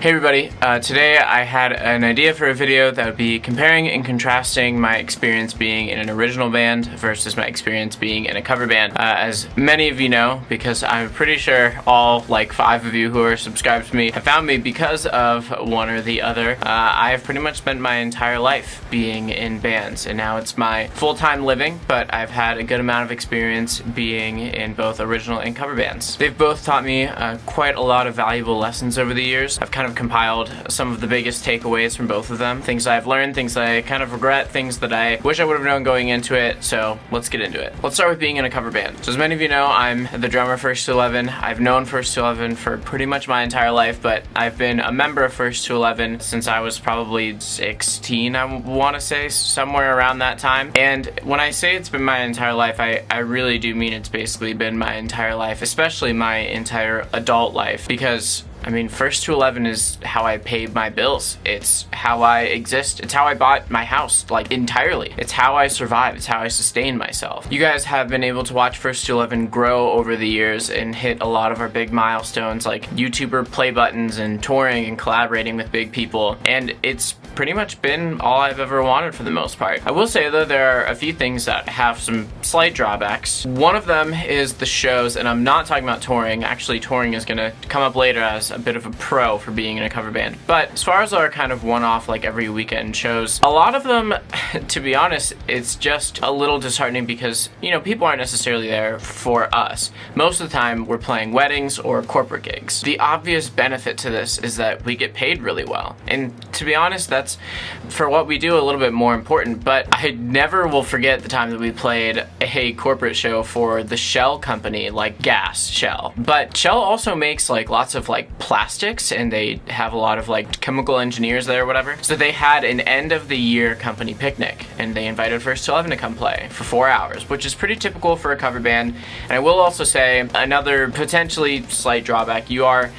Hey everybody, today I had an idea for a video that would be comparing and contrasting my experience being in an original band versus my experience being in a cover band. As many of you know, because I'm pretty sure all like 5 of you who are subscribed to me have found me because of one or the other, I have pretty much spent my entire life being in bands, and now it's my full-time living, but I've had a good amount of experience being in both original and cover bands. They've both taught me quite a lot of valuable lessons over the years. I've kind of compiled some of the biggest takeaways from both of them. Things I've learned, things that I kind of regret, things that I wish I would have known going into it, so let's get into it. Let's start with being in a cover band. So as many of you know, I'm the drummer for First to 11. I've known First to 11 for pretty much my entire life, but I've been a member of First to 11 since I was probably 16, I want to say, somewhere around that time. And when I say it's been my entire life, I really do mean it's basically been my entire life, especially my entire adult life, because I mean, First to 11 is how I paid my bills. It's how I exist. It's how I bought my house, like, entirely. It's how I survive. It's how I sustain myself. You guys have been able to watch First to 11 grow over the years and hit a lot of our big milestones, like YouTuber play buttons and touring and collaborating with big people. And it's pretty much been all I've ever wanted for the most part. I will say, though, there are a few things that have some slight drawbacks. One of them is the shows, and I'm not talking about touring. Actually, touring is gonna come up later as a bit of a pro for being in a cover band. But as far as our kind of one-off, like every weekend shows, a lot of them, to be honest, it's just a little disheartening because, you know, people aren't necessarily there for us. Most of the time, we're playing weddings or corporate gigs. The obvious benefit to this is that we get paid really well. And to be honest, that's, for what we do, a little bit more important. But I never will forget the time that we played a corporate show for the Shell company, like gas, Shell. But Shell also makes like lots of like plastics, and they have a lot of like chemical engineers there or whatever. So they had an end of the year company picnic, and they invited First to 11 to come play for 4 hours, which is pretty typical for a cover band. And I will also say another potentially slight drawback: you are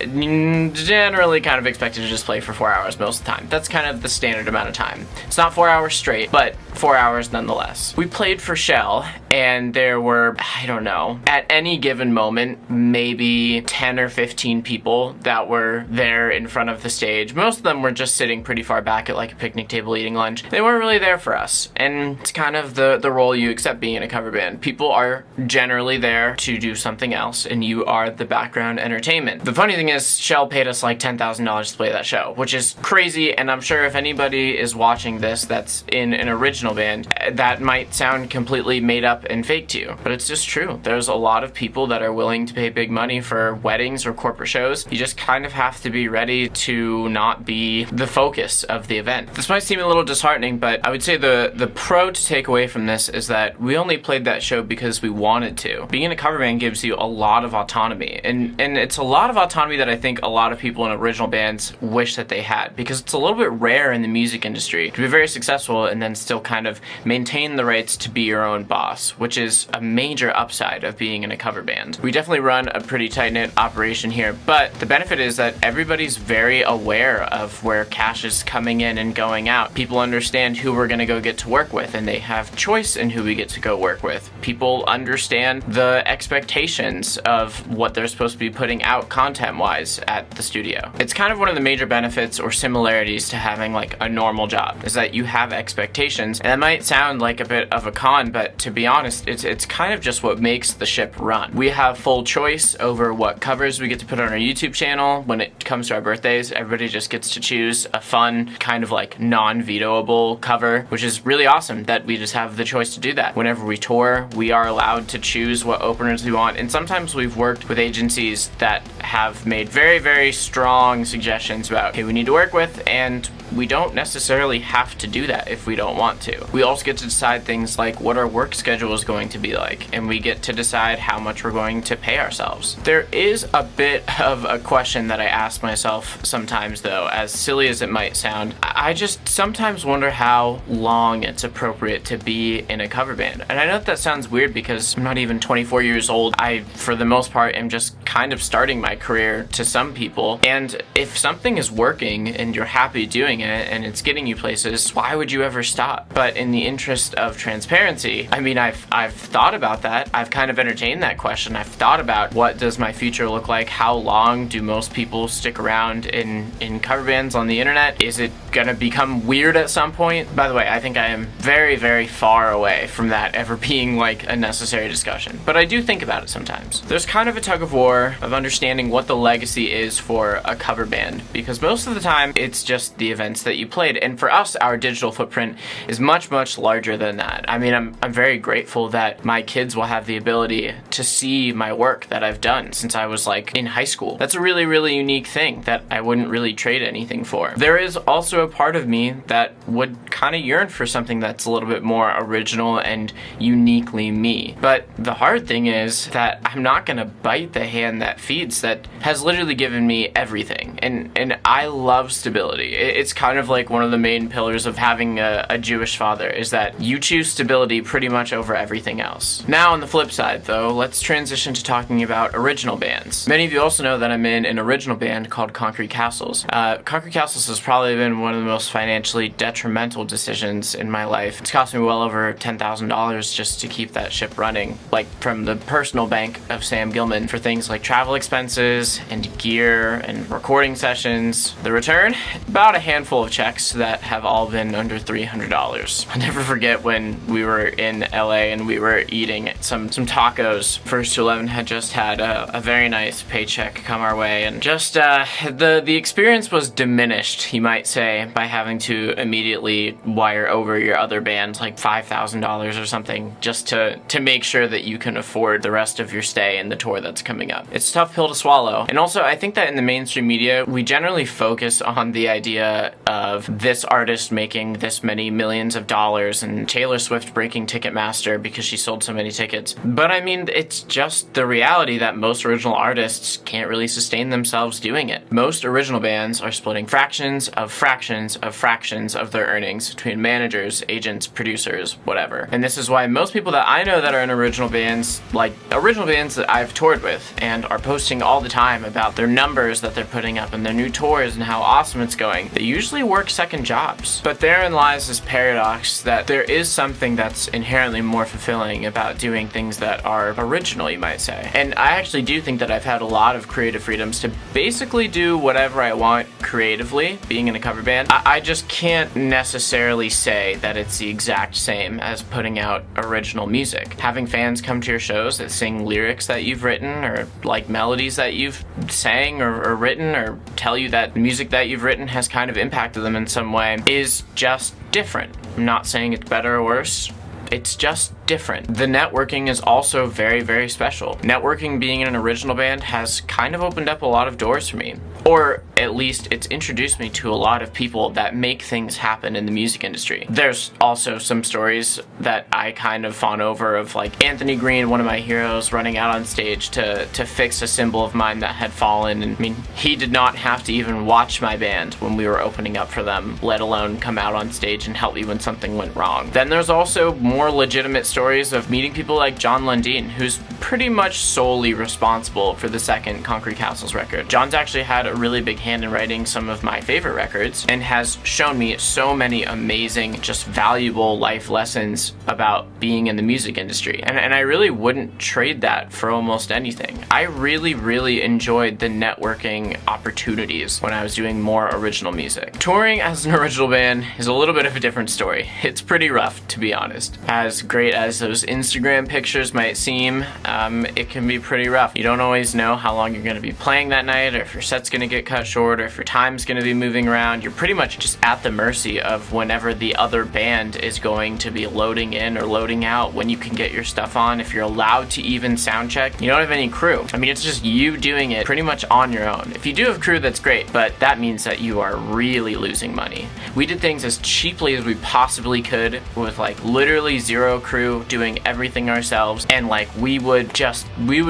generally kind of expected to just play for 4 hours most of the time. That's kind of the standard amount of time. It's not 4 hours straight, but 4 hours nonetheless. We played for Shell, and there were, I don't know, at any given moment, maybe 10 or 15 people that were there in front of the stage. Most of them were just sitting pretty far back at like a picnic table eating lunch. They weren't really there for us, and it's kind of the role you accept being in a cover band. People are generally there to do something else, and you are the background entertainment. The funny thing is, Shell paid us like $10,000 to play that show, which is crazy, and I'm sure if anybody is watching this that's in an original band, that might sound completely made up and fake to you, but it's just true. There's a lot of people that are willing to pay big money for weddings or corporate shows. You just kind of have to be ready to not be the focus of the event. This might seem a little disheartening, but I would say the pro to take away from this is that we only played that show because we wanted to. Being in a cover band gives you a lot of autonomy, and it's a lot of autonomy that I think a lot of people in original bands wish that they had, because it's a little bit rare in the music industry to be very successful and then still kind of maintain the rights to be your own boss, which is a major upside of being in a cover band. We definitely run a pretty tight-knit operation here, but the benefit is that everybody's very aware of where cash is coming in and going out. People understand who we're gonna go get to work with, and they have choice in who we get to go work with. People understand the expectations of what they're supposed to be putting out content-wise at the studio. It's kind of one of the major benefits or similarities to having like a normal job, is that you have expectations, and that might sound like a bit of a con, but to be honest, it's kind of just what makes the ship run. We have full choice over what covers we get to put on our YouTube channel. When it comes to our birthdays, everybody just gets to choose a fun, kind of like non-vetoable cover, which is really awesome that we just have the choice to do that. Whenever we tour, we are allowed to choose what openers we want, and sometimes we've worked with agencies that have made very, very strong suggestions about who we need to work with, and we don't necessarily have to do that if we don't want to. We also get to decide things like what our work schedule is going to be like, and we get to decide how much we're going to pay ourselves. There is a bit of a question that I ask myself sometimes, though, as silly as it might sound. I just sometimes wonder how long it's appropriate to be in a cover band. And I know that sounds weird because I'm not even 24 years old. I, for the most part, am just kind of starting my career to some people. And if something is working and you're happy doing it and it's getting you places, why would you ever stop? But in the interest of transparency, I mean, I've thought about that. I've kind of entertained that question. I've thought about what does my future look like? How long do most people stick around in cover bands on the internet? Is it gonna become weird at some point? By the way, I think I am very, very far away from that ever being like a necessary discussion, but I do think about it sometimes. There's kind of a tug of war of understanding what the legacy is for a cover band, because most of the time it's just the events that you played, and for us, our digital footprint is much, much larger than that. I mean, I'm very grateful that my kids will have the ability to see my work that I've done since I was like in high school. That's a really, really unique thing that I wouldn't really trade anything for. There is also a part of me that would kind of yearn for something that's a little bit more original and uniquely me. But the hard thing is that I'm not gonna bite the hand that feeds, that has literally given me everything. And I love stability. It's kind of like one of the main pillars of having a Jewish father, is that you choose stability pretty much over everything else. Now on the flip side though, let's transition to talking about original bands. Many of you also know that I'm in an original band called Concrete Castles. Concrete Castles has probably been one of the most financially detrimental decisions in my life. It's cost me well over $10,000 just to keep that ship running, like from the personal bank of Sam Gilman, for things like travel expenses and gear and recording sessions. The return? About a handful of checks that have all been under $300. I'll never forget when we were in LA and we were eating some tacos. First to 11 had just had a very nice paycheck come our way, and just the experience was diminished, you might say, by having to immediately wire over your other band like $5,000 or something just to make sure that you can afford the rest of your stay and the tour that's coming up. It's a tough pill to swallow. And also, I think that in the mainstream media, we generally focus on the idea of this artist making this many millions of dollars and Taylor Swift breaking Ticketmaster because she sold so many tickets. But I mean, it's just the reality that most original artists can't really sustain themselves doing it. Most original bands are splitting fractions of fractions of fractions of their earnings between managers, agents, producers, whatever. And this is why most people that I know that are in original bands, like original bands that I've toured with and are posting all the time about their numbers that they're putting up and their new tours and how awesome it's going, they usually work second jobs. But therein lies this paradox that there is something that's inherently more fulfilling about doing things that are original, you might say. And I actually do think that I've had a lot of creative freedoms to basically do whatever I want creatively, being in a cover band. I just can't necessarily say that it's the exact same as putting out original music. Having fans come to your shows that sing lyrics that you've written, or like melodies that you've sang or written, or tell you that the music that you've written has kind of impacted them in some way, is just different. I'm not saying it's better or worse. It's just different. The networking is also very, very special. Networking being in an original band has kind of opened up a lot of doors for me. Or at least it's introduced me to a lot of people that make things happen in the music industry. There's also some stories that I kind of fawn over of like Anthony Green, one of my heroes, running out on stage to fix a cymbal of mine that had fallen. And I mean, he did not have to even watch my band when we were opening up for them, let alone come out on stage and help me when something went wrong. Then there's also more legitimate stories of meeting people like John Lundeen, who's pretty much solely responsible for the second Concrete Castles record. John's actually had a really big hand in writing some of my favorite records and has shown me so many amazing, just valuable life lessons about being in the music industry. And I really wouldn't trade that for almost anything. I really, really enjoyed the networking opportunities when I was doing more original music. Touring as an original band is a little bit of a different story. It's pretty rough, to be honest. As great as those Instagram pictures might seem, it can be pretty rough. You don't always know how long you're going to be playing that night, or if your set's going to get cut short, or if your time's going to be moving around. You're pretty much just at the mercy of whenever the other band is going to be loading in or loading out, when you can get your stuff on, if you're allowed to even sound check. You don't have any crew. I mean, it's just you doing it pretty much on your own. If you do have crew, that's great, but that means that you are really losing money. We did things as cheaply as we possibly could with like literally zero crew, doing everything ourselves, and like we would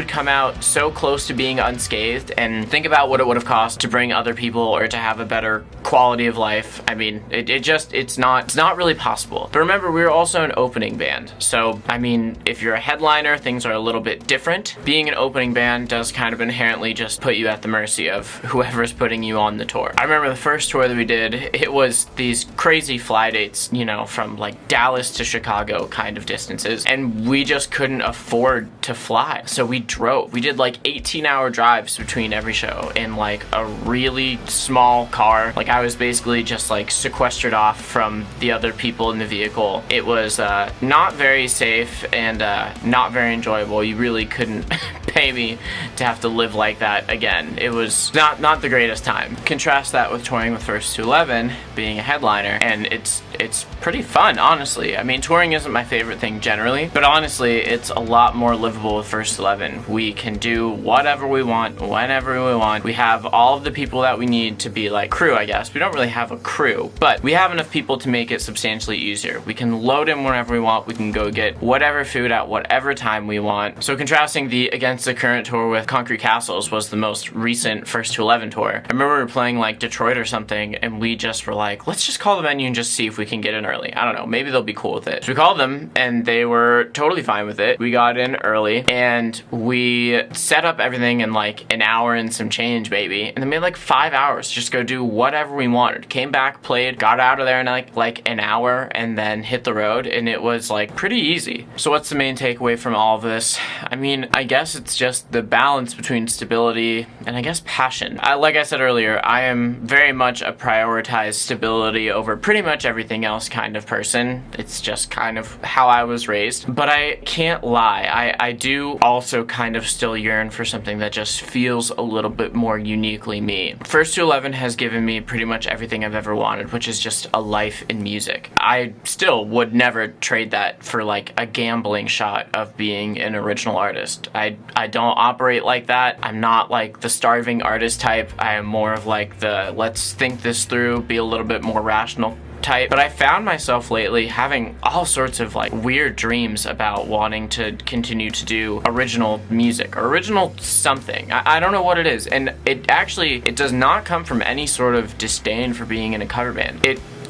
come out so close to being unscathed. And think about what it would have cost across to bring other people or to have a better quality of life. I mean, it's not really possible. But remember, we were also an opening band. So, I mean, if you're a headliner, things are a little bit different. Being an opening band does kind of inherently just put you at the mercy of whoever's putting you on the tour. I remember the first tour that we did, it was these crazy fly dates, you know, from like Dallas to Chicago kind of distances, and we just couldn't afford to fly. So we drove. We did like 18-hour drives between every show in like a really small car. Like I was basically just like sequestered off from the other people in the vehicle. It was not very safe and not very enjoyable. You really couldn't pay me to have to live like that again. It was not the greatest time. Contrast that with touring with First to 11, being a headliner, and it's pretty fun, honestly. I mean, touring isn't my favorite thing generally, but honestly, it's a lot more livable with First 11. We can do whatever we want, whenever we want. We have all of the people that we need to be like crew, I guess. We don't really have a crew, but we have enough people to make it substantially easier. We can load in whenever we want. We can go get whatever food at whatever time we want. So contrasting the against the current tour with Concrete Castles was the most recent First to 11 tour. I remember we were playing like Detroit or something, and we just were like, let's just call the venue and just see if we can get in early. I don't know, maybe they'll be cool with it. So we called them and they were totally fine with it. We got in early and we set up everything in like an hour and some change, baby. And then we had like 5 hours to just go do whatever we wanted. Came back, played, got out of there in like an hour, and then hit the road, and it was like pretty easy. So what's the main takeaway from all of this? I mean, I guess it's just the balance between stability and I guess passion. Like I said earlier, I am very much a prioritized stability over pretty much everything else kind of person. It's just kind of how I was raised. But I can't lie, I do also kind of still yearn for something that just feels a little bit more uniquely me. First to 11 has given me pretty much everything I've ever wanted, which is just a life in music. I still would never trade that for like a gambling shot of being an original artist. I don't operate like that. I'm not like the starving artist type. I am more of like the let's think this through, be a little bit more rational type. But I found myself lately having all sorts of like weird dreams about wanting to continue to do original music or original something. I don't know what it is, and it does not come from any sort of disdain for being in a cover band.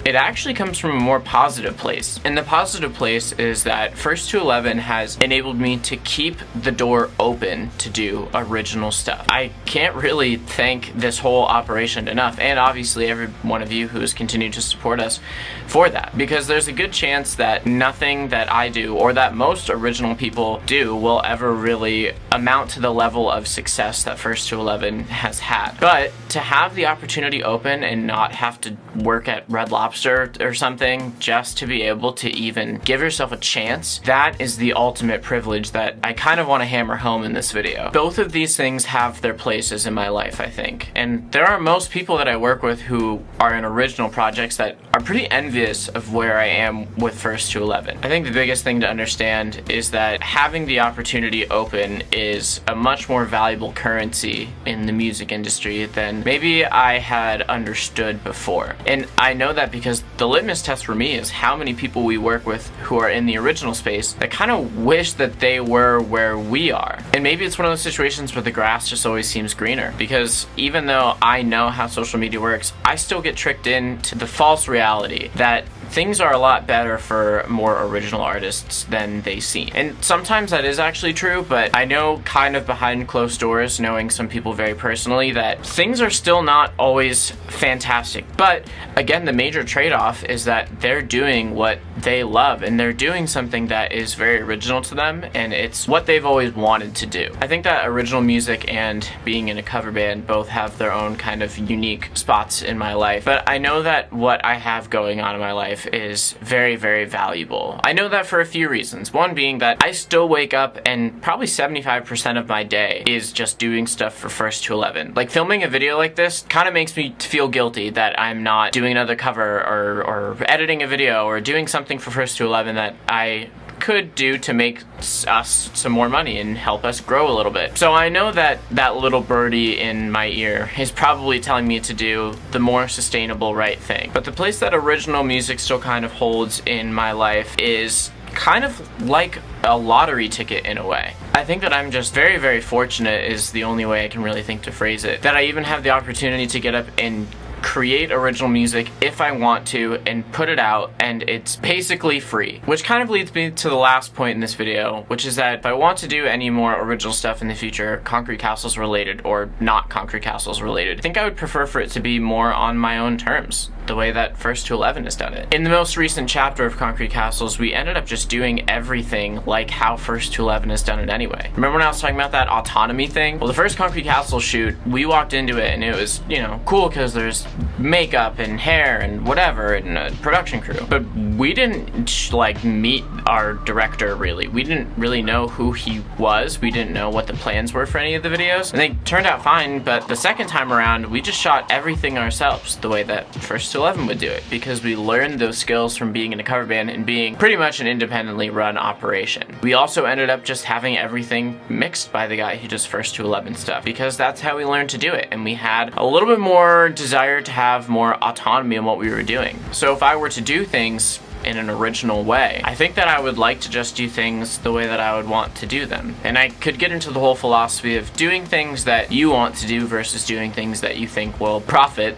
It actually comes from a more positive place. And the positive place is that First to 11 has enabled me to keep the door open to do original stuff. I can't really thank this whole operation enough, and obviously every one of you who has continued to support us for that, because there's a good chance that nothing that I do or that most original people do will ever really amount to the level of success that First to 11 has had. But to have the opportunity open and not have to work at Red Lobster or something just to be able to even give yourself a chance, that is the ultimate privilege that I kind of want to hammer home in this video. Both of these things have their places in my life, I think. And there are most people that I work with who are in original projects that are pretty envious of where I am with First to 11. I think the biggest thing to understand is that having the opportunity open is a much more valuable currency in the music industry than maybe I had understood before. And I know that because the litmus test for me is how many people we work with who are in the original space that kind of wish that they were where we are. And maybe it's one of those situations where the grass just always seems greener, because even though I know how social media works, I still get tricked into the false reality that things are a lot better for more original artists than they seem. And sometimes that is actually true, but I know kind of behind closed doors, knowing some people very personally, that things are still not always fantastic. But again, the major trade-off is that they're doing what they love, and they're doing something that is very original to them, and it's what they've always wanted to do. I think that original music and being in a cover band both have their own kind of unique spots in my life, but I know that what I have going on in my life is very, very valuable. I know that for a few reasons. One being that I still wake up and probably 75% of my day is just doing stuff for First to 11. Like filming a video like this kind of makes me feel guilty that I'm not doing another cover or editing a video or doing something for First to 11 that I could do to make us some more money and help us grow a little bit. So I know that that little birdie in my ear is probably telling me to do the more sustainable right thing. But the place that original music still kind of holds in my life is kind of like a lottery ticket in a way. I think that I'm just very, very fortunate is the only way I can really think to phrase it. That I even have the opportunity to get up and create original music if I want to and put it out, and it's basically free. Which kind of leads me to the last point in this video, which is that if I want to do any more original stuff in the future, Concrete Castles related or not Concrete Castles related, I think I would prefer for it to be more on my own terms, the way that First to 11 has done it. In the most recent chapter of Concrete Castles, we ended up just doing everything like how First to 11 has done it anyway. Remember when I was talking about that autonomy thing? Well, the first Concrete Castle shoot, we walked into it and it was, you know, cool because there's makeup and hair and whatever and a production crew. But we didn't like meet our director really. We didn't really know who he was. We didn't know what the plans were for any of the videos. And they turned out fine, but the second time around, we just shot everything ourselves the way that First to 11 would do it, because we learned those skills from being in a cover band and being pretty much an independently run operation. We also ended up just having everything mixed by the guy who does First to 11 stuff, because that's how we learned to do it, and we had a little bit more desire to have more autonomy in what we were doing. So if I were to do things in an original way, I think that I would like to just do things the way that I would want to do them. And I could get into the whole philosophy of doing things that you want to do versus doing things that you think will profit,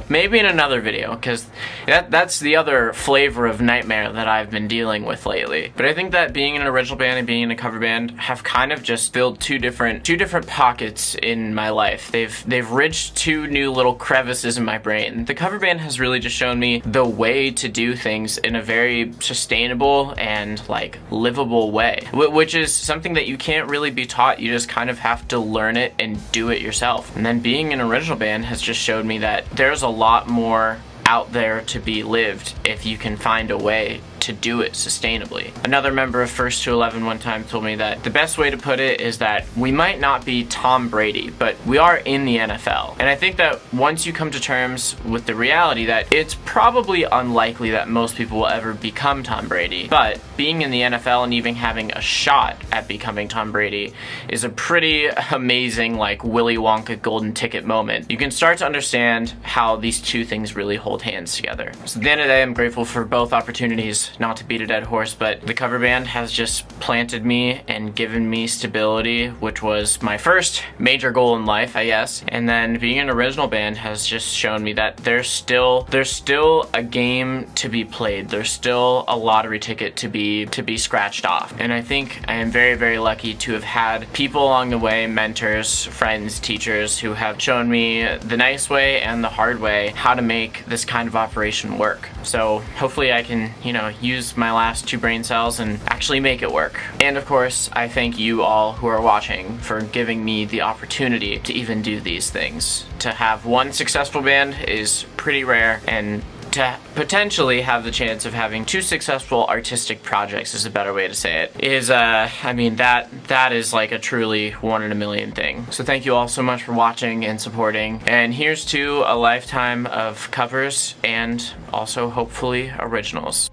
maybe in another video, because that's the other flavor of nightmare that I've been dealing with lately. But I think that being in an original band and being in a cover band have kind of just filled two different pockets in my life. They've ridged two new little crevices in my brain. The cover band has really just shown me the way to do things in a very sustainable and like livable way, which is something that you can't really be taught. You just kind of have to learn it and do it yourself. And then being an original band has just showed me that there's a lot more out there to be lived if you can find a way to do it sustainably. Another member of First to 11 one time told me that the best way to put it is that we might not be Tom Brady, but we are in the NFL. And I think that once you come to terms with the reality that it's probably unlikely that most people will ever become Tom Brady, but being in the NFL and even having a shot at becoming Tom Brady is a pretty amazing, like, Willy Wonka golden ticket moment. You can start to understand how these two things really hold hands together. So at the end of the day, I'm grateful for both opportunities. Not to beat a dead horse, but the cover band has just planted me and given me stability, which was my first major goal in life, I guess. And then being an original band has just shown me that there's still a game to be played. There's still a lottery ticket to be scratched off. And I think I am very, very lucky to have had people along the way, mentors, friends, teachers, who have shown me the nice way and the hard way how to make this kind of operation work. So hopefully I can, you know, use my last 2 brain cells and actually make it work. And of course, I thank you all who are watching for giving me the opportunity to even do these things. To have one successful band is pretty rare, and to potentially have the chance of having 2 successful artistic projects is a better way to say it. Is I mean, that is like a truly 1 in a million thing. So thank you all so much for watching and supporting. And here's to a lifetime of covers and also hopefully originals.